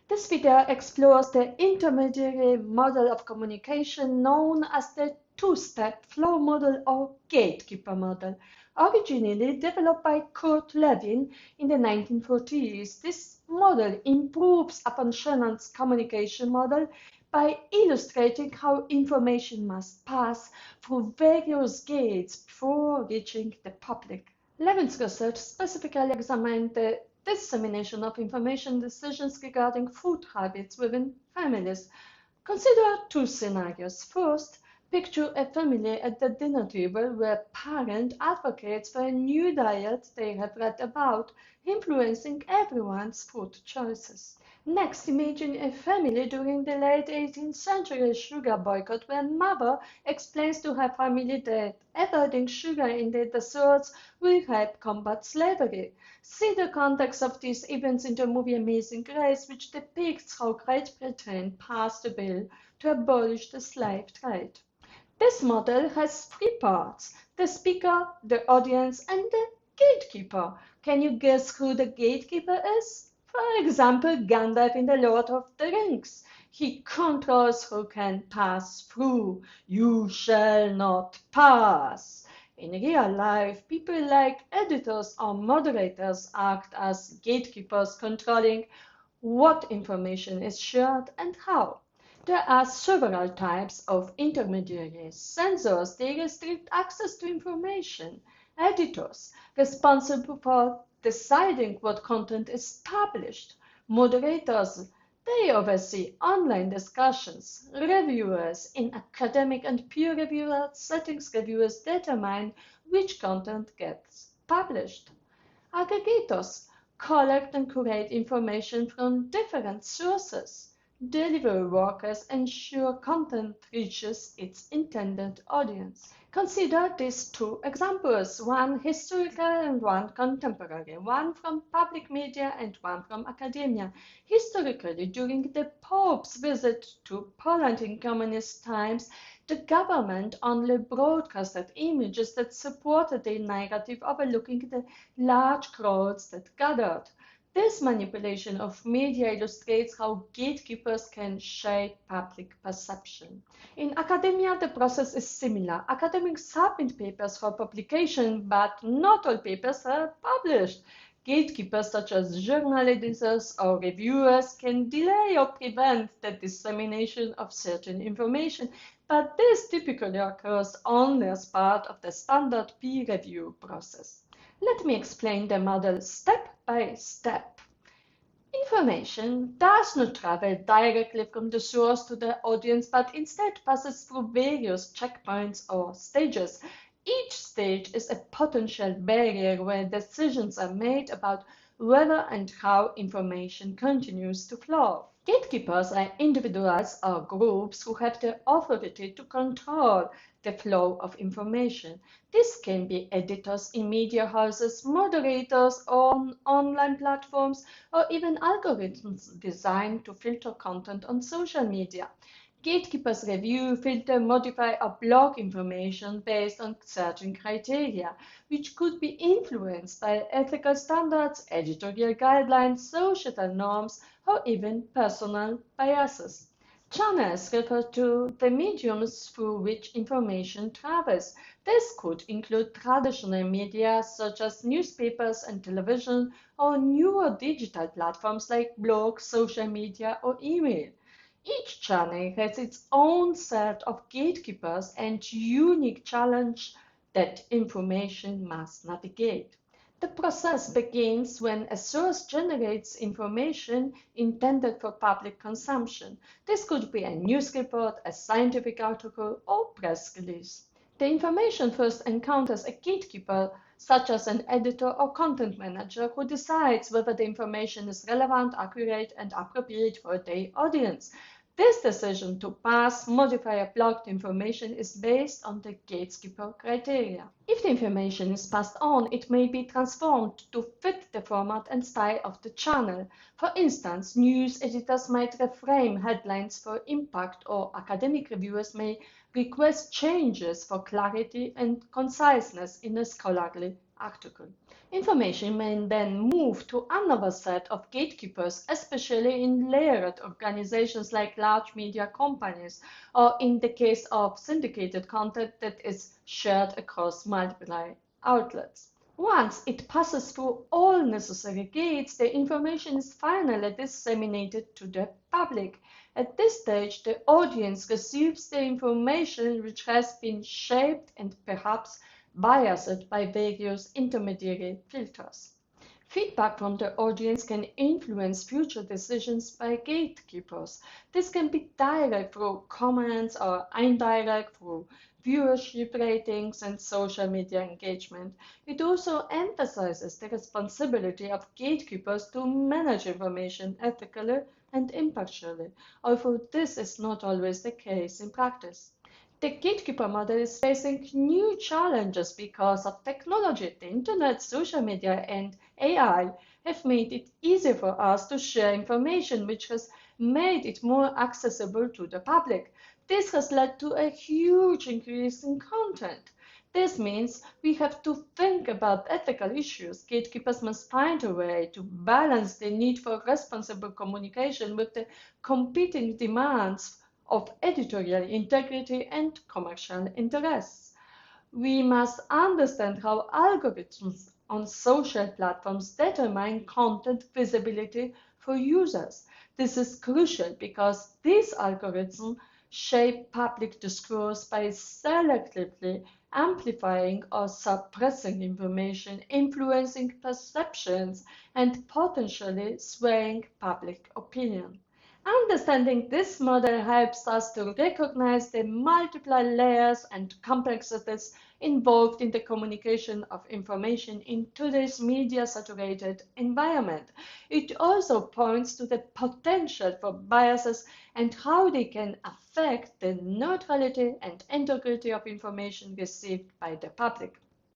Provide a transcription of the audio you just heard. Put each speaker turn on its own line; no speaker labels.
This video explores the intermediary model of communication known as the two-step flow model or gatekeeper model. Originally developed by Lewin in the 1940s, this model improves upon Shannon's communication model by illustrating how information must pass through various gates before reaching the public. Lewin's research specifically examined the dissemination of information decisions regarding food habits within families. Consider two scenarios. First, picture a family at the dinner table where a parent advocates for a new diet they have read about, influencing everyone's food choices. Next, imagine a family during the late 18th century sugar boycott where mother explains to her family that avoiding sugar in their desserts will help combat slavery. See the context of these events in the movie Amazing Grace, which depicts how Great Britain passed a bill to abolish the slave trade. This model has three parts: the speaker, the audience, and the gatekeeper. Can you guess who the gatekeeper is? For example, Gandalf in The Lord of the Rings. He controls who can pass through. You shall not pass. In real life, people like editors or moderators act as gatekeepers, controlling what information is shared and how. There are several types of intermediaries. Censors, they restrict access to information. Editors, responsible for deciding what content is published. Moderators, they oversee online discussions. Reviewers, in academic and peer-reviewed settings, reviewers determine which content gets published. Aggregators collect and curate information from different sources. Delivery workers ensure content reaches its intended audience. Consider these two examples, one historical and one contemporary, one from public media and one from academia. Historically, during the Pope's visit to Poland in communist times, the government only broadcasted images that supported the narrative, overlooking the large crowds that gathered. This manipulation of media illustrates how gatekeepers can shape public perception. In academia, the process is similar. Academics submit papers for publication, but not all papers are published. Gatekeepers such as journal editors or reviewers can delay or prevent the dissemination of certain information, but this typically occurs only as part of the standard peer review process. Let me explain the model step by step. Information does not travel directly from the source to the audience, but instead passes through various checkpoints or stages. Each stage is a potential barrier where decisions are made about whether and how information continues to flow. Gatekeepers are individuals or groups who have the authority to control the flow of information. This can be editors in media houses, moderators on online platforms, or even algorithms designed to filter content on social media. Gatekeepers review, filter, modify, or block information based on certain criteria, which could be influenced by ethical standards, editorial guidelines, societal norms, or even personal biases. Channels refer to the mediums through which information travels. This could include traditional media such as newspapers and television, or newer digital platforms like blogs, social media, or email. Each channel has its own set of gatekeepers and unique challenge that information must navigate. The process begins when a source generates information intended for public consumption. This could be a news report, a scientific article, or press release. The information first encounters a gatekeeper, such as an editor or content manager, who decides whether the information is relevant, accurate, and appropriate for their audience. This decision to pass, modify, or block the information is based on the gatekeeper criteria. If the information is passed on, it may be transformed to fit the format and style of the channel. For instance, news editors might reframe headlines for impact, or academic reviewers may request changes for clarity and conciseness in a scholarly article. Information may then move to another set of gatekeepers, especially in layered organizations like large media companies, or in the case of syndicated content that is shared across multiple outlets. Once it passes through all necessary gates, the information is finally disseminated to the public. At this stage, the audience receives the information which has been shaped and perhaps biased by various intermediary filters. Feedback from the audience can influence future decisions by gatekeepers. This can be direct through comments or indirect through viewership ratings and social media engagement. It also emphasizes the responsibility of gatekeepers to manage information ethically and impartially, although this is not always the case in practice. The gatekeeper model is facing new challenges because of technology. The internet, social media, and AI have made it easier for us to share information, which has made it more accessible to the public. This has led to a huge increase in content. This means we have to think about ethical issues. Gatekeepers must find a way to balance the need for responsible communication with the competing demands of editorial integrity and commercial interests. We must understand how algorithms on social platforms determine content visibility for users. This is crucial because these algorithms shape public discourse by selectively amplifying or suppressing information, influencing perceptions, and potentially swaying public opinion. Understanding this model helps us to recognize the multiple layers and complexities involved in the communication of information in today's media-saturated environment. It also points to the potential for biases and how they can affect the neutrality and integrity of information received by the public.